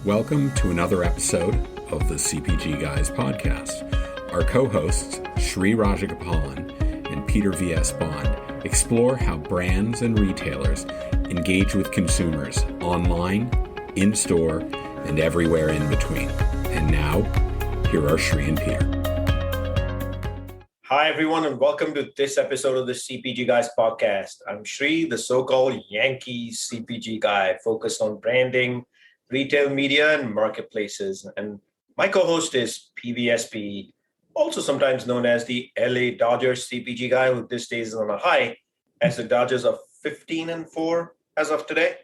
Welcome to another episode of the CPG Guys podcast. Our co-hosts, Sri Rajagopalan and Peter V.S. Bond, explore how brands and retailers engage with consumers online, in-store, and everywhere in between. And now, here are Sri and Peter. Hi, everyone, and welcome to this episode of the CPG Guys podcast. I'm Sri, the so-called Yankee CPG guy focused on branding, retail media, and marketplaces. And my co-host is PVSP, also sometimes known as the LA Dodgers CPG guy, who this day is on a high, as the Dodgers are 15-4 as of today.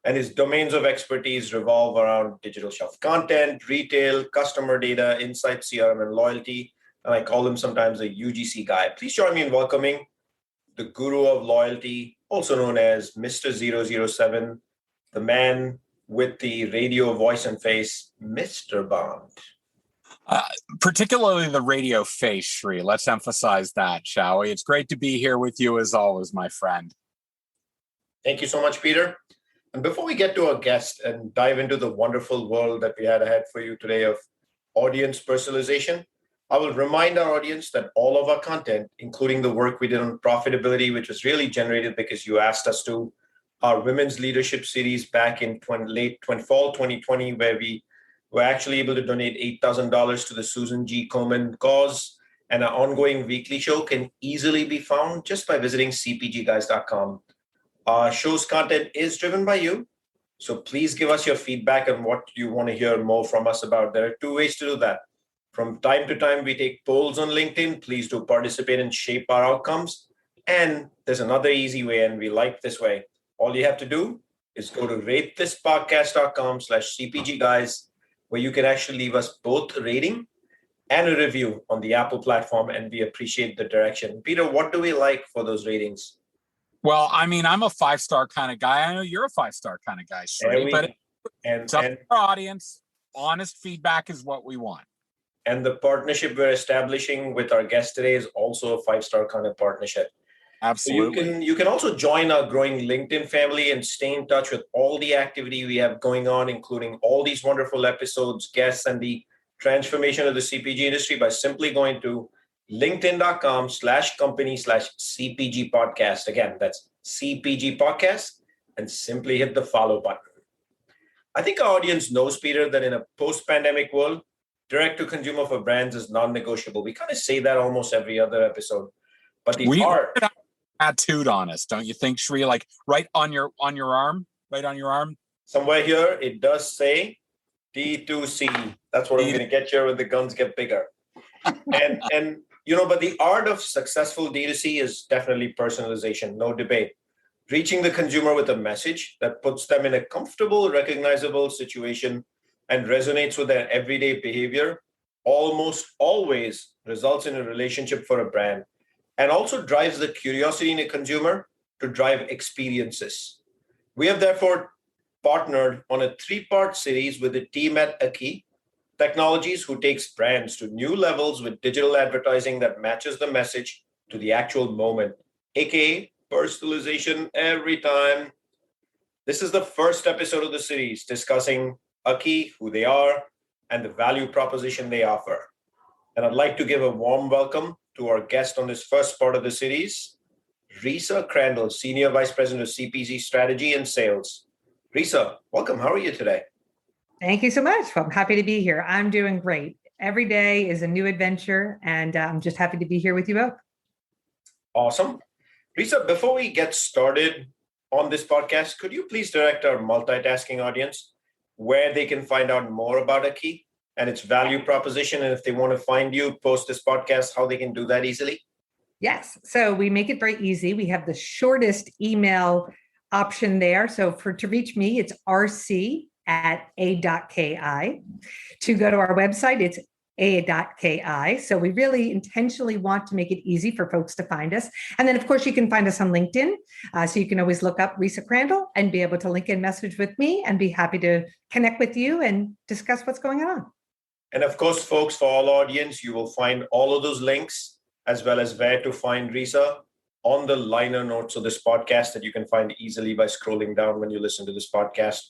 And his domains of expertise revolve around digital shelf content, retail, customer data, insights, CRM, and loyalty. And I call him sometimes a UGC guy. Please join me in welcoming the guru of loyalty, also known as Mr. 007, the man with the radio voice and face, Mr. Bond. Particularly the radio face, Sri. Let's emphasize that, shall we? It's great to be here with you as always, my friend. Thank you so much, Peter. And before we get to our guest and dive into the wonderful world that we had ahead for you today of audience personalization, I will remind our audience that all of our content, including the work we did on profitability, which was really generated because you asked us to, our women's leadership series back in fall 2020, where we were actually able to donate $8,000 to the Susan G. Komen cause, and our ongoing weekly show can easily be found just by visiting cpgguys.com. Our show's content is driven by you, so please give us your feedback on what you want to hear more from us about. There are two ways to do that. From time to time, we take polls on LinkedIn. Please do participate and shape our outcomes. And there's another easy way, and we like this way. All you have to do is go to ratethispodcast.com/CPGguys, where you can actually leave us both a rating and a review on the Apple platform, and we appreciate the direction. Peter, what do we like for those ratings? Well, I mean, I'm a 5-star kind of guy. I know you're a 5-star kind of guy, Sri, but it's up to our audience. Honest feedback is what we want. And the partnership we're establishing with our guest today is also a 5-star kind of partnership. Absolutely. So you can also join our growing LinkedIn family and stay in touch with all the activity we have going on, including all these wonderful episodes, guests, and the transformation of the CPG industry by simply going to linkedin.com/company/CPG podcast. Again, that's CPG podcast, and simply hit the follow button. I think our audience knows, Peter, that in a post-pandemic world, direct-to-consumer for brands is non-negotiable. We kind of say that almost every other episode. But the art... tattooed on us, don't you think, Sri? Like right on your arm? Somewhere here, it does say D2C. That's what I'm going to get here when the guns get bigger. And but the art of successful D2C is definitely personalization, no debate. Reaching the consumer with a message that puts them in a comfortable, recognizable situation and resonates with their everyday behavior almost always results in a relationship for a brand, and also drives the curiosity in a consumer to drive experiences. We have therefore partnered on a 3-part series with the team at Aki Technologies, who takes brands to new levels with digital advertising that matches the message to the actual moment, aka personalization every time. This is the first episode of the series discussing Aki, who they are, and the value proposition they offer. And I'd like to give a warm welcome to our guest on this first part of the series, Risa Crandall, Senior Vice President of CPG Strategy and Sales. Risa, welcome. How are you today? Thank you so much. I'm happy to be here. I'm doing great. Every day is a new adventure, and I'm just happy to be here with you both. Awesome. Risa, before we get started on this podcast, could you please direct our multitasking audience where they can find out more about Aki and its value proposition, and if they want to find you post this podcast, how they can do that easily? Yes. So we make it very easy. We have the shortest email option there. So to reach me, it's rc@a.ki. To go to our website, it's a.ki. So we really intentionally want to make it easy for folks to find us. And then, of course, you can find us on LinkedIn. So you can always look up Risa Crandall and be able to link in message with me and be happy to connect with you and discuss what's going on. And of course, folks, for all audience, you will find all of those links as well as where to find Risa on the liner notes of this podcast that you can find easily by scrolling down when you listen to this podcast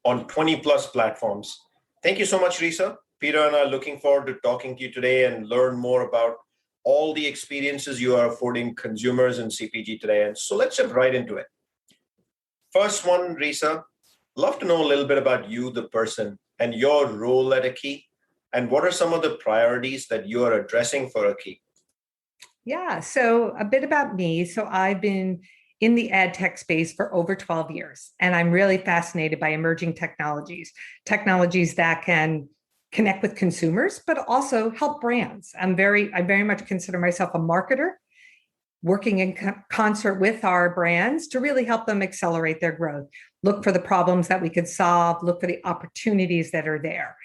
on 20 plus platforms. Thank you so much, Risa. Peter and I are looking forward to talking to you today and learn more about all the experiences you are affording consumers in CPG today. And so let's jump right into it. First one, Risa, love to know a little bit about you, the person, and your role at a key. And what are some of the priorities that you are addressing for a key? Yeah, so a bit about me. So I've been in the ad tech space for over 12 years, and I'm really fascinated by emerging technologies that can connect with consumers, but also help brands. I very much consider myself a marketer working in concert with our brands to really help them accelerate their growth, look for the problems that we could solve, look for the opportunities that are there.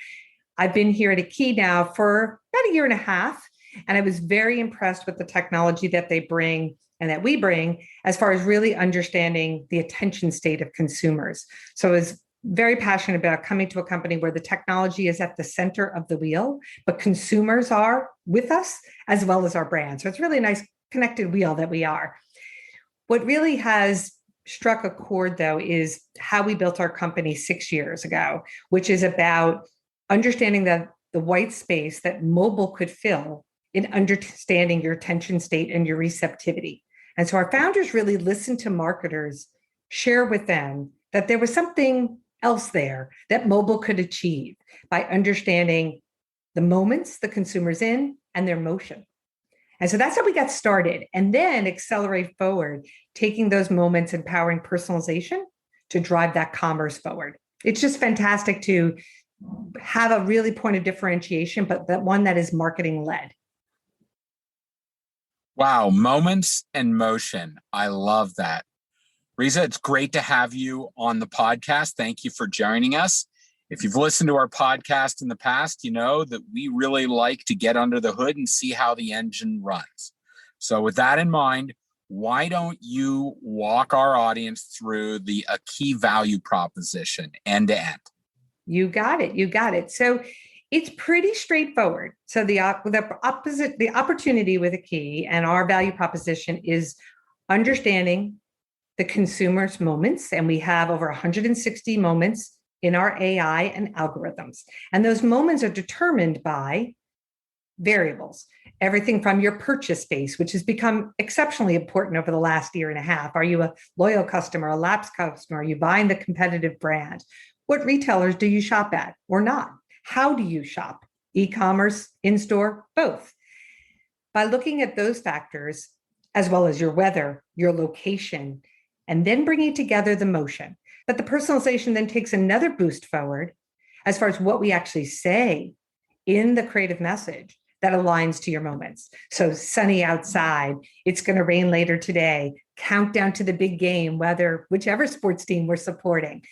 I've been here at a key now for about a year and a half, and I was very impressed with the technology that they bring and that we bring as far as really understanding the attention state of consumers. So I was very passionate about coming to a company where the technology is at the center of the wheel, but consumers are with us as well as our brand. So it's really a nice connected wheel that we are. What really has struck a chord, though, is how we built our company 6 years ago, which is about understanding the white space that mobile could fill in understanding your attention state and your receptivity. And so our founders really listened to marketers, share with them that there was something else there that mobile could achieve by understanding the moments the consumer's in and their motion. And so that's how we got started, and then accelerate forward, taking those moments and powering personalization to drive that commerce forward. It's just fantastic to have a really point of differentiation, but that one that is marketing led. Wow, moments and motion. I love that. Risa, it's great to have you on the podcast. Thank you for joining us. If you've listened to our podcast in the past, you know that we really like to get under the hood and see how the engine runs. So with that in mind, why don't you walk our audience through a key value proposition end to end? You got it. So it's pretty straightforward. So the opportunity with a key and our value proposition is understanding the consumer's moments. And we have over 160 moments in our AI and algorithms. And those moments are determined by variables, everything from your purchase base, which has become exceptionally important over the last year and a half. Are you a loyal customer, a lapsed customer? Are you buying the competitive brand? What retailers do you shop at or not? How do you shop? E-commerce, in-store, both. By looking at those factors, as well as your weather, your location, and then bringing together the motion. But the personalization then takes another boost forward as far as what we actually say in the creative message that aligns to your moments. So sunny outside, it's going to rain later today, countdown to the big game, whichever sports team we're supporting.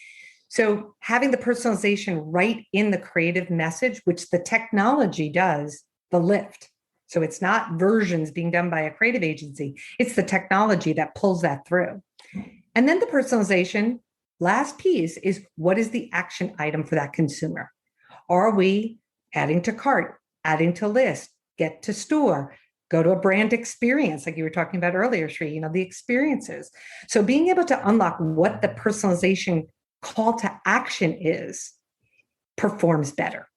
So having the personalization right in the creative message, which the technology does, the lift. So it's not versions being done by a creative agency. It's the technology that pulls that through. And then the personalization, last piece is what is the action item for that consumer? Are we adding to cart, adding to list, get to store, go to a brand experience, like you were talking about earlier, Sri, the experiences. So being able to unlock what the personalization call to action performs better.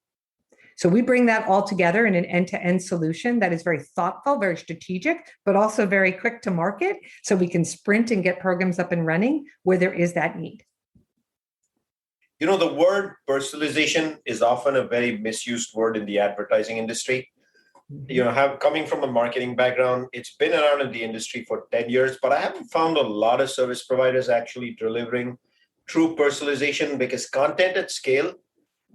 So we bring that all together in an end-to-end solution that is very thoughtful, very strategic, but also very quick to market. So we can sprint and get programs up and running where there is that need. The word personalization is often a very misused word in the advertising industry. Coming from a marketing background, it's been around in the industry for 10 years, but I haven't found a lot of service providers actually delivering true personalization because content at scale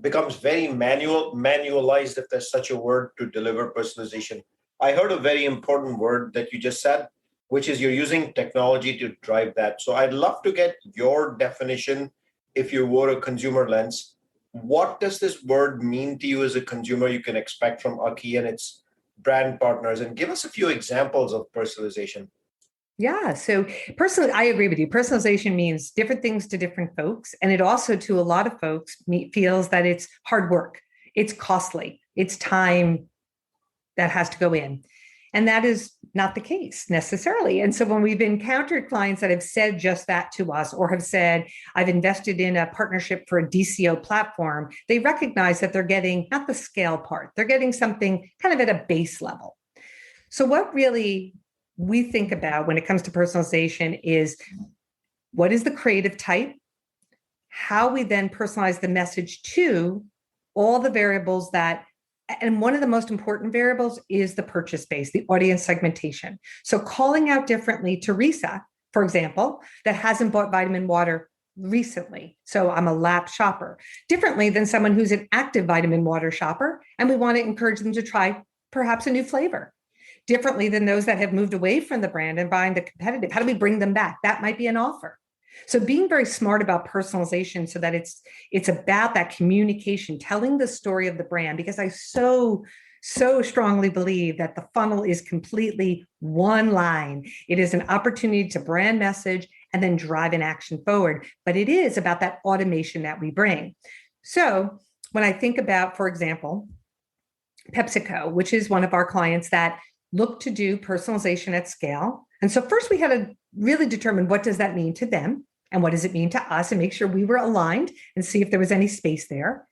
becomes very manualized, if there's such a word, to deliver personalization. I heard a very important word that you just said, which is you're using technology to drive that. So I'd love to get your definition, if you were a consumer lens. What does this word mean to you as a consumer you can expect from Aki and its brand partners? And give us a few examples of personalization. Yeah. So personally, I agree with you. Personalization means different things to different folks. And it also, to a lot of folks, feels that it's hard work. It's costly. It's time that has to go in. And that is not the case necessarily. And so when we've encountered clients that have said just that to us, or have said, I've invested in a partnership for a DCO platform, they recognize that they're getting not the scale part, they're getting something kind of at a base level. So what really we think about when it comes to personalization is, what is the creative type? How we then personalize the message to all the variables that, and one of the most important variables is the purchase base, the audience segmentation. So calling out differently to Risa, for example, that hasn't bought vitamin water recently. So I'm a lapsed shopper, differently than someone who's an active vitamin water shopper, and we want to encourage them to try perhaps a new flavor. Differently than those that have moved away from the brand and buying the competitive. How do we bring them back? That might be an offer. So being very smart about personalization so that it's about that communication, telling the story of the brand, because I so strongly believe that the funnel is completely one line. It is an opportunity to brand message and then drive an action forward. But it is about that automation that we bring. So when I think about, for example, PepsiCo, which is one of our clients that look to do personalization at scale. And so first we had to really determine, what does that mean to them? And what does it mean to us? And make sure we were aligned and see if there was any space there.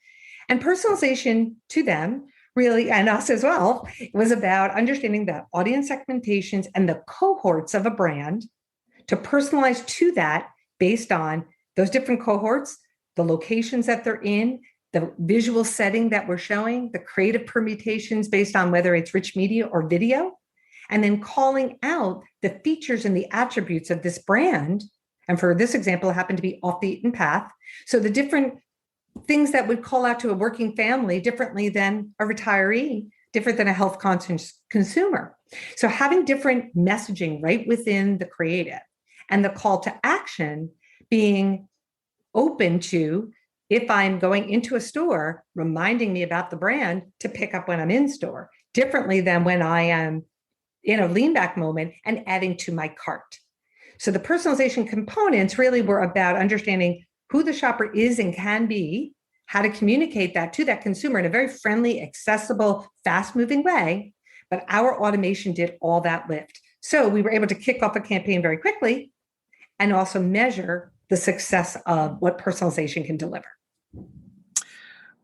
And personalization to them, really, and us as well, was about understanding the audience segmentations and the cohorts of a brand to personalize to that based on those different cohorts, the locations that they're in, the visual setting that we're showing, the creative permutations based on whether it's rich media or video, and then calling out the features and the attributes of this brand. And for this example, it happened to be off the beaten path. So the different things that would call out to a working family differently than a retiree, different than a health conscious consumer. So having different messaging right within the creative, and the call to action being open to, if I'm going into a store, reminding me about the brand to pick up when I'm in store, differently than when I am in a lean back moment and adding to my cart. So the personalization components really were about understanding who the shopper is and can be, how to communicate that to that consumer in a very friendly, accessible, fast-moving way. But our automation did all that lift. So we were able to kick off a campaign very quickly and also measure the success of what personalization can deliver.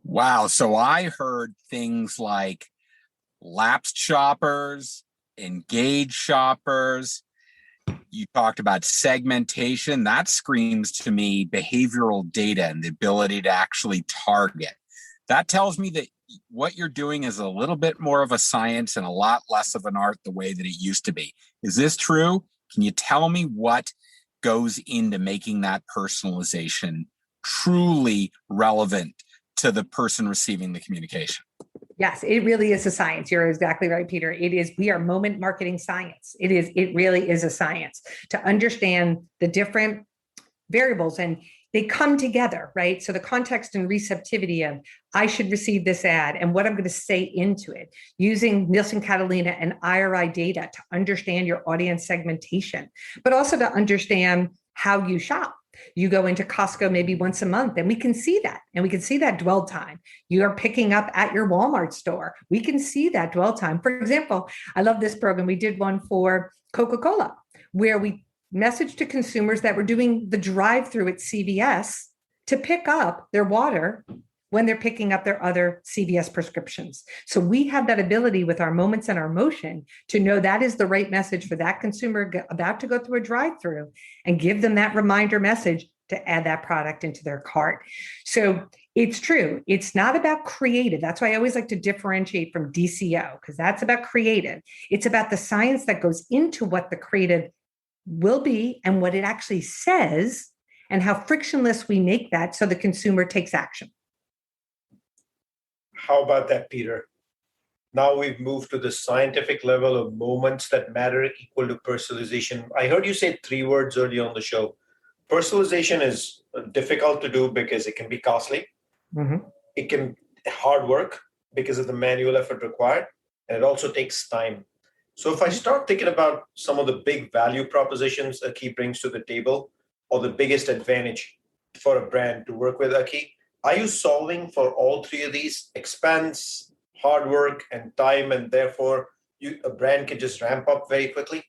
Wow. So I heard things like lapsed shoppers, engaged shoppers. You talked about segmentation. That screams to me behavioral data and the ability to actually target. That tells me that what you're doing is a little bit more of a science and a lot less of an art the way that it used to be. Is this true? Can you tell me what goes into making that personalization truly relevant to the person receiving the communication? Yes, it really is a science. You're exactly right, Peter. We are moment marketing science. It really is a science to understand the different variables, and they come together, right? So the context and receptivity of, I should receive this ad and what I'm going to say into it, using Nielsen Catalina and IRI data to understand your audience segmentation, but also to understand how you shop. You go into Costco maybe once a month, and we can see that. And we can see that dwell time. You are picking up at your Walmart store. We can see that dwell time. For example, I love this program. We did one for Coca-Cola, where we messaged to consumers that were doing the drive-through at CVS to pick up their water when they're picking up their other CVS prescriptions. So we have that ability with our moments and our motion to know that is the right message for that consumer about to go through a drive-through, and give them that reminder message to add that product into their cart. So it's true. It's not about creative. That's why I always like to differentiate from DCO, because that's about creative. It's about the science that goes into what the creative will be and what it actually says, and how frictionless we make that so the consumer takes action. How about that, Peter? Now we've moved to the scientific level of moments that matter equal to personalization. I heard you say 3 words earlier on the show. Personalization is difficult to do because it can be costly. Mm-hmm. It can be hard work because of the manual effort required, and it also takes time. So if I start thinking about some of the big value propositions a key brings to the table, or the biggest advantage for a brand to work with a key, are you solving for all 3 of these: expense, hard work, and time, and therefore a brand can just ramp up very quickly?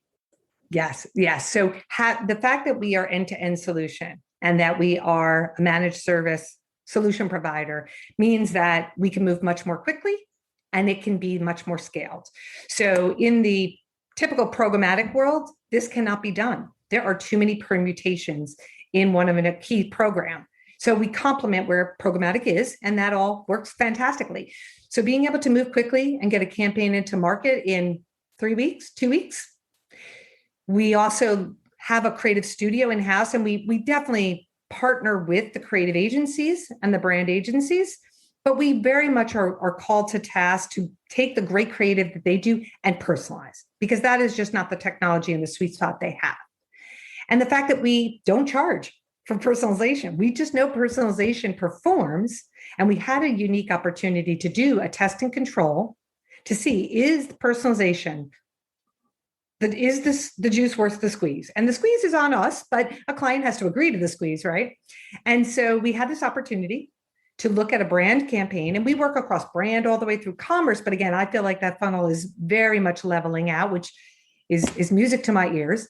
Yes. So the fact that we are end-to-end solution and that we are a managed service solution provider means that we can move much more quickly and it can be much more scaled. So in the typical programmatic world, this cannot be done. There are too many permutations in a key program. So we complement where programmatic is, and that all works fantastically. So being able to move quickly and get a campaign into market in 3 weeks, 2 weeks. We also have a creative studio in-house, and we definitely partner with the creative agencies and the brand agencies, but we very much are called to task to take the great creative that they do and personalize, because that is just not the technology and the sweet spot they have. And the fact that we don't charge for personalization, we just know personalization performs, and we had a unique opportunity to do a test and control to see, is the personalization, is the juice worth the squeeze? And the squeeze is on us, but a client has to agree to the squeeze, right? And so we had this opportunity to look at a brand campaign, and we work across brand all the way through commerce. But again, I feel like that funnel is very much leveling out, which is music to my ears.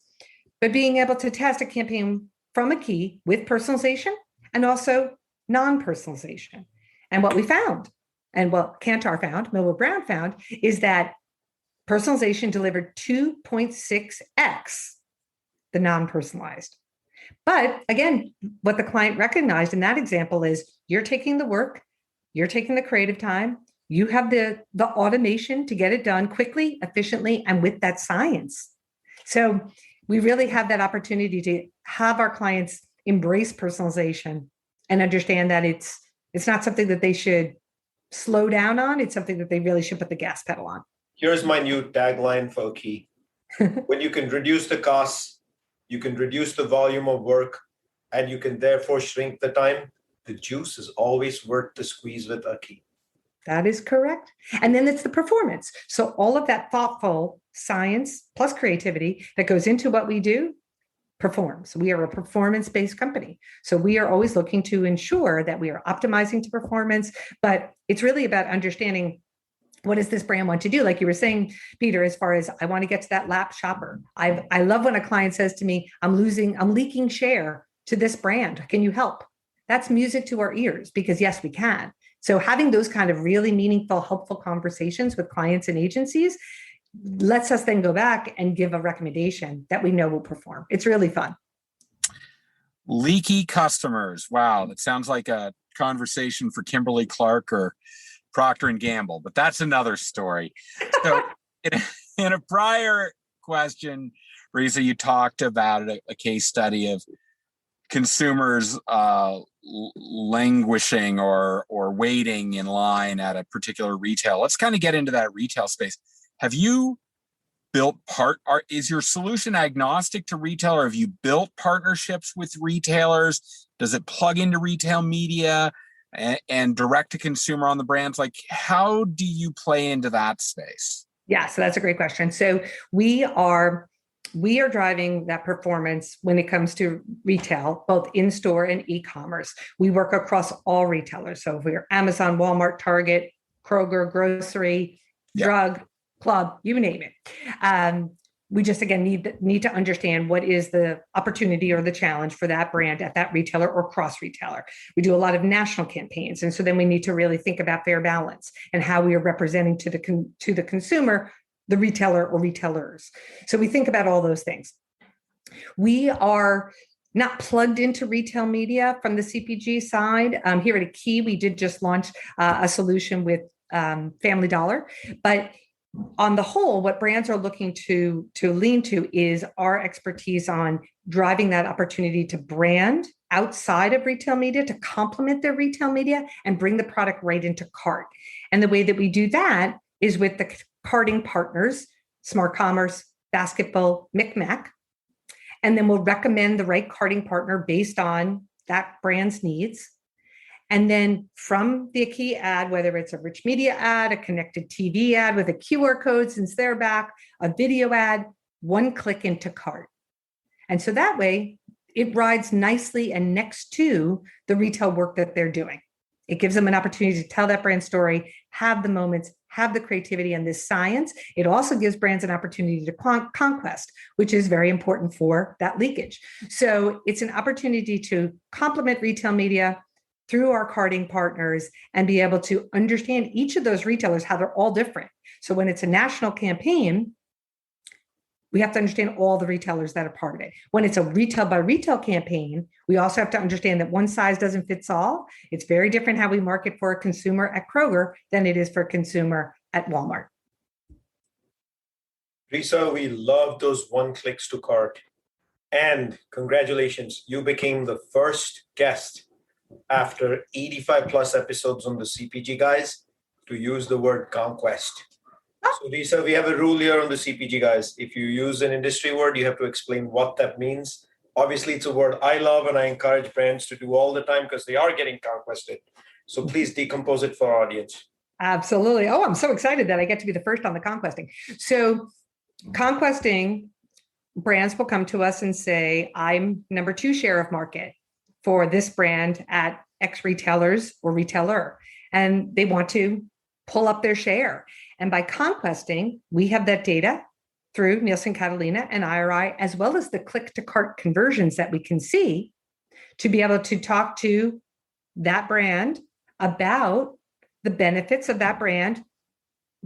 But being able to test a campaign from a key with personalization and also non-personalization. And what we found, and what Kantar found, Millward Brown found, is that personalization delivered 2.6x the non-personalized. But again, what the client recognized in that example is you're taking the work, you're taking the creative time, you have the automation to get it done quickly, efficiently, and with that science. So we really have that opportunity to have our clients embrace personalization and understand that it's not something that they should slow down on. It's something that they really should put the gas pedal on. Here's my new tagline for Key. When you can reduce the costs, you can reduce the volume of work, and you can therefore shrink the time, the juice is always worth the squeeze with a Key. That is correct. And then it's the performance. So all of that thoughtful science plus creativity that goes into what we do performs. We are a performance-based company. So we are always looking to ensure that we are optimizing to performance, but it's really about understanding, what does this brand want to do? Like you were saying, Peter, as far as I want to get to that lap shopper. I love when a client says to me, I'm leaking share to this brand. Can you help? That's music to our ears, because yes, we can. So having those kind of really meaningful, helpful conversations with clients and agencies lets us then go back and give a recommendation that we know will perform. It's really fun. Leaky customers. Wow, that sounds like a conversation for Kimberly Clark or Procter & Gamble, but that's another story. So in a prior question, Risa, you talked about a case study of consumers languishing or waiting in line at a particular retail. Let's kind of get into that retail space. Have you built is your solution agnostic to retail, or have you built partnerships with retailers? Does it plug into retail media and direct to consumer on the brands? Like, how do you play into that space? Yeah, so that's a great question. So we are driving that performance when it comes to retail, both in-store and e-commerce. We work across all retailers. So if we're Amazon, Walmart, Target, Kroger, grocery, drug, club, you name it. We just, again, need to understand what is the opportunity or the challenge for that brand at that retailer or cross retailer. We do a lot of national campaigns. And so then we need to really think about fair balance and how we are representing to the consumer, the retailer or retailers. So we think about all those things. We are not plugged into retail media from the CPG side. Here at A Key, we did just launch a solution with Family Dollar, but on the whole, what brands are looking to lean to is our expertise on driving that opportunity to brand outside of retail media, to complement their retail media and bring the product right into cart. And the way that we do that is with the carting partners, Smart Commerce, Basketful, Micmac, and then we'll recommend the right carting partner based on that brand's needs. And then from the key ad, whether it's a rich media ad, a connected TV ad with a QR code since they're back, a video ad, one click into cart. And so that way it rides nicely and next to the retail work that they're doing. It gives them an opportunity to tell that brand story, have the moments, have the creativity and this science, it also gives brands an opportunity to conquest, which is very important for that leakage. So it's an opportunity to complement retail media through our carding partners and be able to understand each of those retailers, how they're all different. So when it's a national campaign, we have to understand all the retailers that are part of it. When it's a retail by retail campaign, we also have to understand that one size doesn't fit all. It's very different how we market for a consumer at Kroger than it is for a consumer at Walmart. Risa, we love those one clicks to cart. And congratulations, you became the first guest after 85 plus episodes on the CPG Guys to use the word conquest. So Risa, we have a rule here on the CPG Guys. If you use an industry word, you have to explain what that means. Obviously, it's a word I love and I encourage brands to do all the time because they are getting conquested. So please decompose it for our audience. Absolutely. Oh, I'm so excited that I get to be the first on the conquesting. So conquesting, brands will come to us and say, I'm number 2 share of market for this brand at X retailers or retailer. And they want to pull up their share. And by conquesting, we have that data through Nielsen Catalina and IRI, as well as the click to cart conversions that we can see to be able to talk to that brand about the benefits of that brand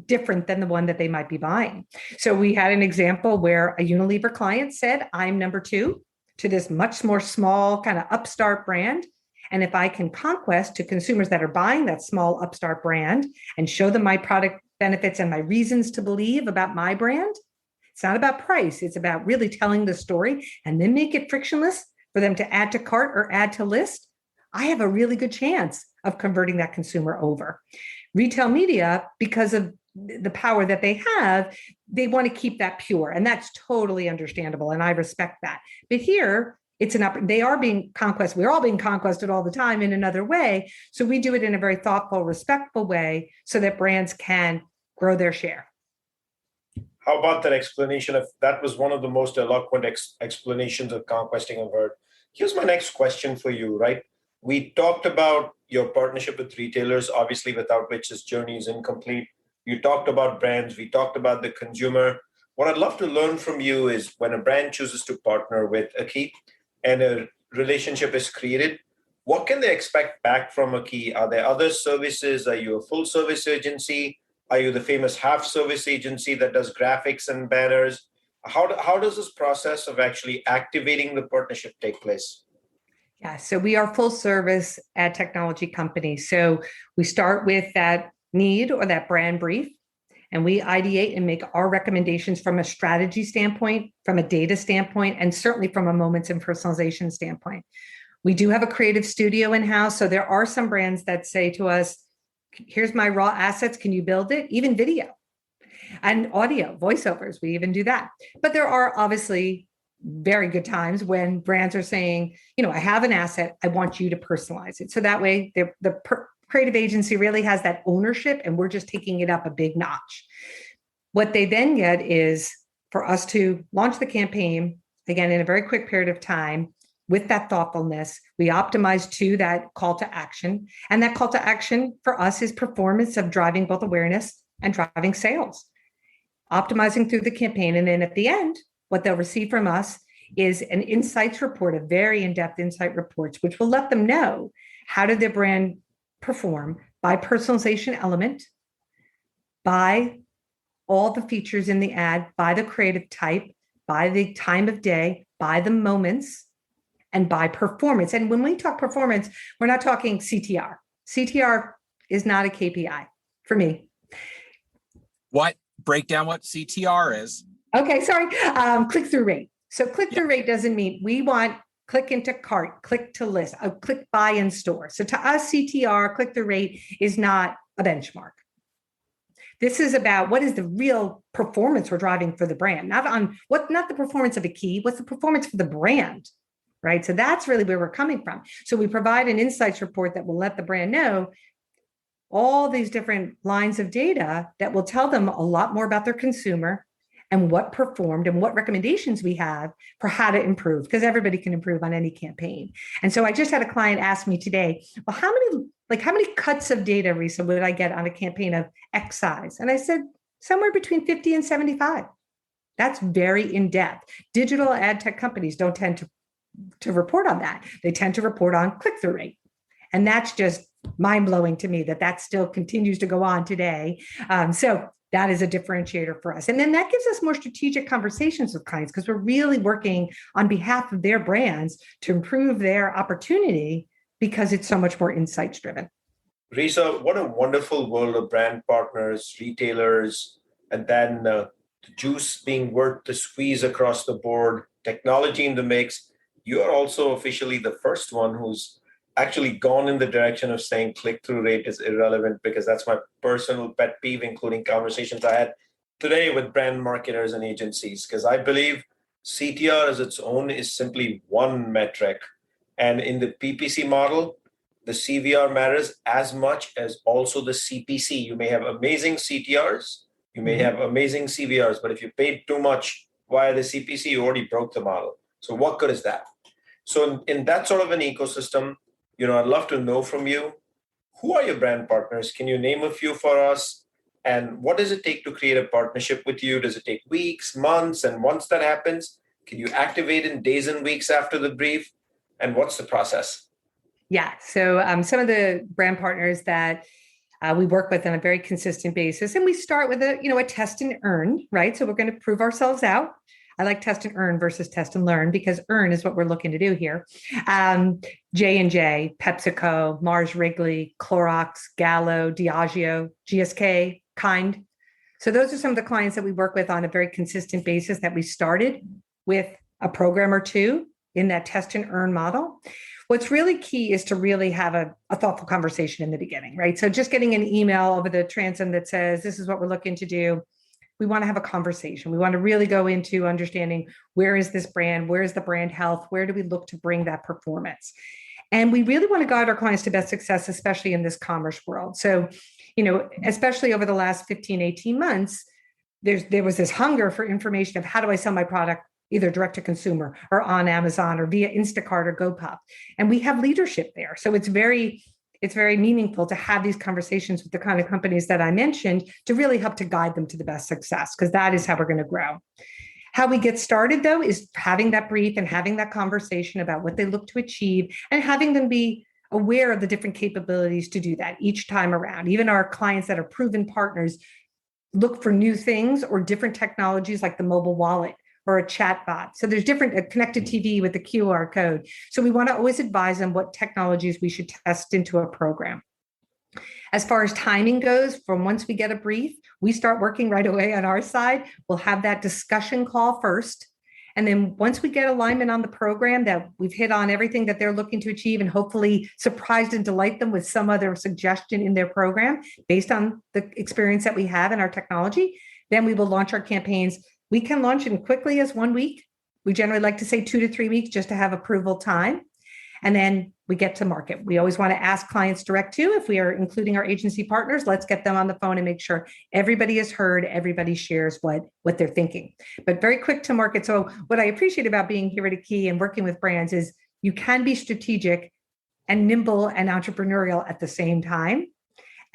different than the one that they might be buying. So we had an example where a Unilever client said, I'm number 2 to this much more small kind of upstart brand. And if I can conquest to consumers that are buying that small upstart brand and show them my product benefits and my reasons to believe about my brand, it's not about price. It's about really telling the story and then make it frictionless for them to add to cart or add to list. I have a really good chance of converting that consumer over. Retail media, because of the power that they have, they want to keep that pure. And that's totally understandable. And I respect that. But here, they are being conquested. We're all being conquested all the time in another way. So we do it in a very thoughtful, respectful way so that brands can grow their share. How about that explanation? If that was one of the most eloquent explanations of conquesting I've heard. Here's my next question for you, right? We talked about your partnership with retailers, obviously without which this journey is incomplete. You talked about brands. We talked about the consumer. What I'd love to learn from you is when a brand chooses to partner with a key and a relationship is created, what can they expect back from a key? Are there other services? Are you a full service agency? Are you the famous half service agency that does graphics and banners? How does this process of actually activating the partnership take place? Yeah, so we are full service ad technology company. So we start with that need or that brand brief, and we ideate and make our recommendations from a strategy standpoint, from a data standpoint, and certainly from a moments and personalization standpoint. We do have a creative studio in-house. So there are some brands that say to us, here's my raw assets. Can you build it? Even video and audio, voiceovers. We even do that. But there are obviously very good times when brands are saying, I have an asset. I want you to personalize it. So that way the creative agency really has that ownership and we're just taking it up a big notch. What they then get is for us to launch the campaign, again, in a very quick period of time. With that thoughtfulness, we optimize to that call to action. And that call to action for us is performance of driving both awareness and driving sales, optimizing through the campaign. And then at the end, what they'll receive from us is an insights report, a very in-depth insight reports, which will let them know how did their brand perform by personalization element, by all the features in the ad, by the creative type, by the time of day, by the moments, and by performance. And when we talk performance, we're not talking CTR. CTR is not a KPI for me. What? Break down what CTR is. Okay, sorry. Click-through rate. So click-through rate doesn't mean we want click into cart, click to list, click buy in store. So to us, CTR, click-through rate, is not a benchmark. This is about what is the real performance we're driving for the brand, not the performance of a key, what's the performance for the brand. Right. So that's really where we're coming from. So we provide an insights report that will let the brand know all these different lines of data that will tell them a lot more about their consumer and what performed and what recommendations we have for how to improve, because everybody can improve on any campaign. And so I just had a client ask me today, well, how many like, how many cuts of data, Risa, would I get on a campaign of X size? And I said, somewhere between 50 and 75. That's very in-depth. Digital ad tech companies don't tend to report on that. They tend to report on click-through rate. And that's just mind-blowing to me that still continues to go on today. So that is a differentiator for us. And then that gives us more strategic conversations with clients because we're really working on behalf of their brands to improve their opportunity because it's so much more insights driven. Risa, what a wonderful world of brand partners, retailers, and then the juice being worth the squeeze across the board, technology in the mix. You are also officially the first one who's actually gone in the direction of saying click-through rate is irrelevant, because that's my personal pet peeve, including conversations I had today with brand marketers and agencies, because I believe CTR as its own is simply one metric. And in the PPC model, the CVR matters as much as also the CPC. You may have amazing CTRs, you may have amazing CVRs, but if you paid too much via the CPC, you already broke the model. So what good is that? So in that sort of an ecosystem, I'd love to know from you, who are your brand partners? Can you name a few for us? And what does it take to create a partnership with you? Does it take weeks, months? And once that happens, can you activate in days and weeks after the brief? And what's the process? Yeah. So some of the brand partners that we work with on a very consistent basis, and we start with a test and earn, right? So we're going to prove ourselves out. I like test and earn versus test and learn, because earn is what we're looking to do here. J&J, PepsiCo, Mars Wrigley, Clorox, Gallo, Diageo, GSK, Kind. So those are some of the clients that we work with on a very consistent basis that we started with a program or two in that test and earn model. What's really key is to really have a thoughtful conversation in the beginning, right? So just getting an email over the transom that says, this is what we're looking to do. We want to have a conversation. We want to really go into understanding, where is this brand? Where is the brand health? Where do we look to bring that performance? And we really want to guide our clients to best success, especially in this commerce world. So, especially over the last 15, 18 months, there was this hunger for information of, how do I sell my product either direct to consumer or on Amazon or via Instacart or GoPuff? And we have leadership there. So it's very meaningful to have these conversations with the kind of companies that I mentioned to really help to guide them to the best success, because that is how we're going to grow. How we get started, though, is having that brief and having that conversation about what they look to achieve, and having them be aware of the different capabilities to do that each time around. Even our clients that are proven partners look for new things or different technologies like the mobile wallet or a chat bot. So there's a connected TV with the QR code. So we want to always advise them what technologies we should test into a program. As far as timing goes, from once we get a brief, we start working right away on our side. We'll have that discussion call first. And then once we get alignment on the program, that we've hit on everything that they're looking to achieve and hopefully surprise and delight them with some other suggestion in their program based on the experience that we have in our technology, then we will launch our campaigns. We can launch in quickly as 1 week. We generally like to say 2 to 3 weeks just to have approval time. And then we get to market. We always want to ask clients direct too. If we are including our agency partners, let's get them on the phone and make sure everybody is heard, everybody shares what they're thinking. But very quick to market. So what I appreciate about being here at a Key and working with brands is you can be strategic and nimble and entrepreneurial at the same time.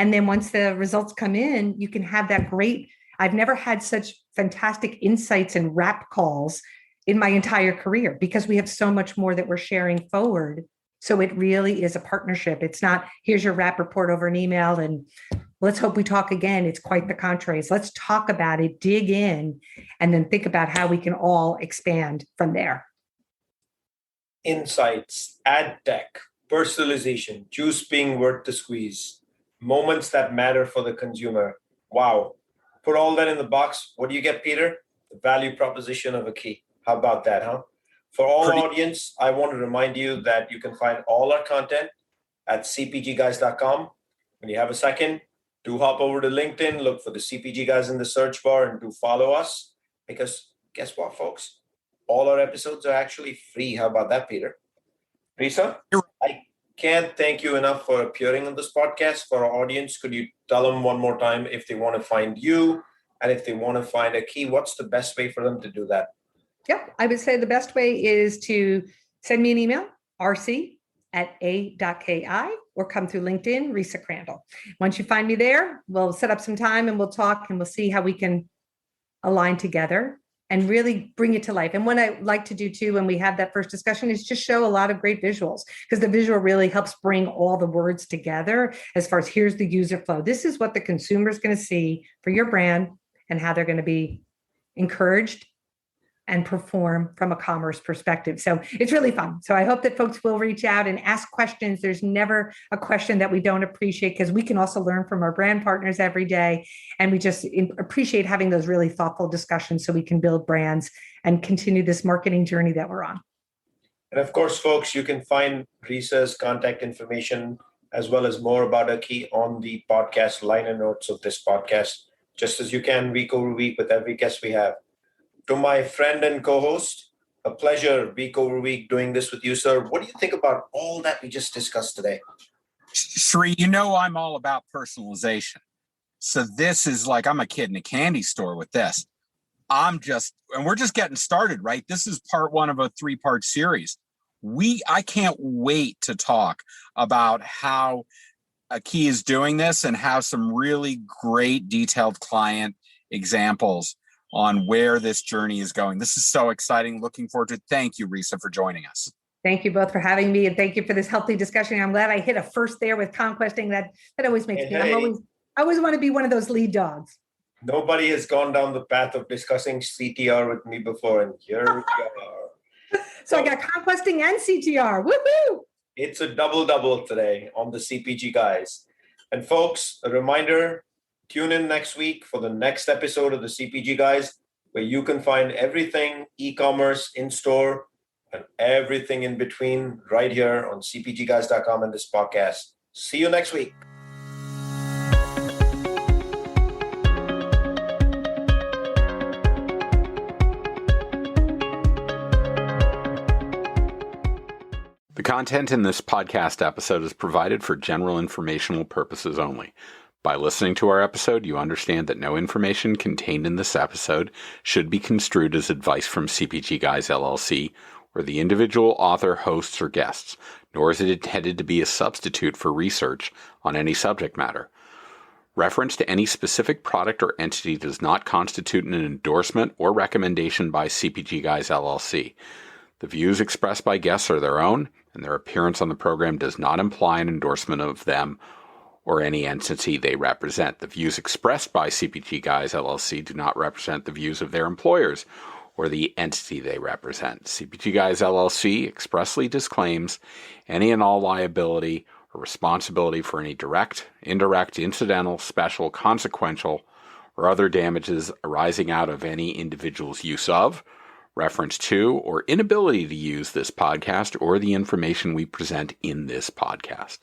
And then once the results come in, you can have that great, I've never had such fantastic insights and wrap calls in my entire career, because we have so much more that we're sharing forward. So it really is a partnership. It's not, here's your wrap report over an email and let's hope we talk again. It's quite the contrary. So let's talk about it, dig in, and then think about how we can all expand from there. Insights, ad tech, personalization, juice being worth the squeeze, moments that matter for the consumer. Wow. Put all that in the box. What do you get, Peter? The value proposition of a Key. How about that, huh? For all audience, I want to remind you that you can find all our content at cpgguys.com. When you have a second, do hop over to LinkedIn, look for the CPG Guys in the search bar, and do follow us. Because guess what, folks? All our episodes are actually free. How about that, Peter? Risa, I can't thank you enough for appearing on this podcast. For our audience, could you tell them one more time if they want to find you and if they want to find a Key, what's the best way for them to do that? Yep. I would say the best way is to send me an email, rc at a.ki or come through LinkedIn, Risa Crandall. Once you find me there, we'll set up some time and we'll talk and we'll see how we can align together and really bring it to life. And what I like to do too, when we have that first discussion, is just show a lot of great visuals, because the visual really helps bring all the words together as far as here's the user flow. This is what the consumer is going to see for your brand and how they're going to be encouraged and perform from a commerce perspective. So it's really fun. So I hope that folks will reach out and ask questions. There's never a question that we don't appreciate, because we can also learn from our brand partners every day. And we just appreciate having those really thoughtful discussions so we can build brands and continue this marketing journey that we're on. And of course, folks, you can find Risa's contact information as well as more about her key on the podcast liner notes of this podcast, just as you can week over week with every guest we have. To my friend and co-host, a pleasure week over week doing this with you, sir. What do you think about all that we just discussed today? Sri, you know I'm all about personalization. So this is like I'm a kid in a candy store with this. And we're just getting started, right? This is part one of a 3-part series. I can't wait to talk about how a key is doing this and have some really great detailed client examples on where this journey is going. This is so exciting. Looking forward to it. Thank you, Risa, for joining us. Thank you both for having me, and thank you for this healthy discussion. I'm glad I hit a first there with conquesting. That always makes me. I always want to be one of those lead dogs. Nobody has gone down the path of discussing CTR with me before, and here we are. So I got conquesting and CTR. Woohoo! It's a double today on the CPG Guys. And folks, a reminder, tune in next week for the next episode of the CPG Guys, where you can find everything e-commerce, in-store, and everything in between right here on cpgguys.com and this podcast. See you next week. The content in this podcast episode is provided for general informational purposes only. By listening to our episode, you understand that no information contained in this episode should be construed as advice from CPG Guys LLC or the individual author, hosts, or guests, nor is it intended to be a substitute for research on any subject matter. Reference to any specific product or entity does not constitute an endorsement or recommendation by CPG Guys LLC. The views expressed by guests are their own, and their appearance on the program does not imply an endorsement of them or any entity they represent. The views expressed by CPG Guys LLC do not represent the views of their employers or the entity they represent. CPG Guys LLC expressly disclaims any and all liability or responsibility for any direct, indirect, incidental, special, consequential, or other damages arising out of any individual's use of, reference to, or inability to use this podcast or the information we present in this podcast.